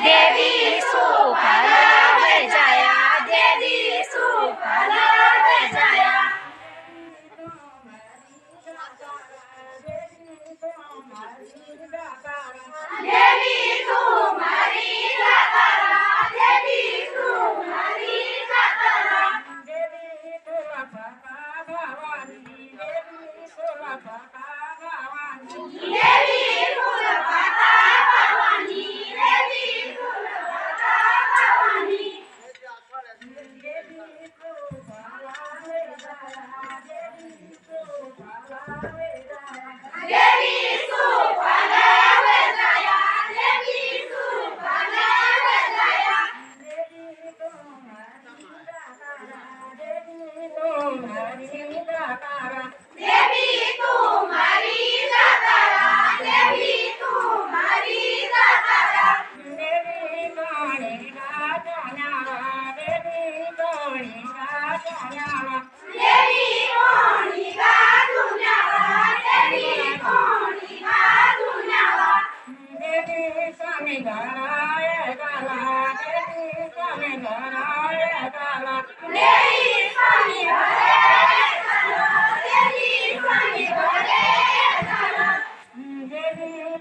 देवी सुख लावे जाया देवी सुख लावे जाया देवी तू मारी दातारा देवी तू मारी दातारा देवी तू भवानी देवी तू भवानी देवी तू भवानी देवी तू भवानी देवी तू भवानी देवी तू भवानी देवी तू भवानी देवी तू मारी दातारा देवी तू मारी दातारा देवी तू मारी दातारा देवी कोणी गाजण्याला देवी कोणी गाजण्याला देवी कोणी गाजण्याला देवी कोणी गाजण्याला देवी स्वामी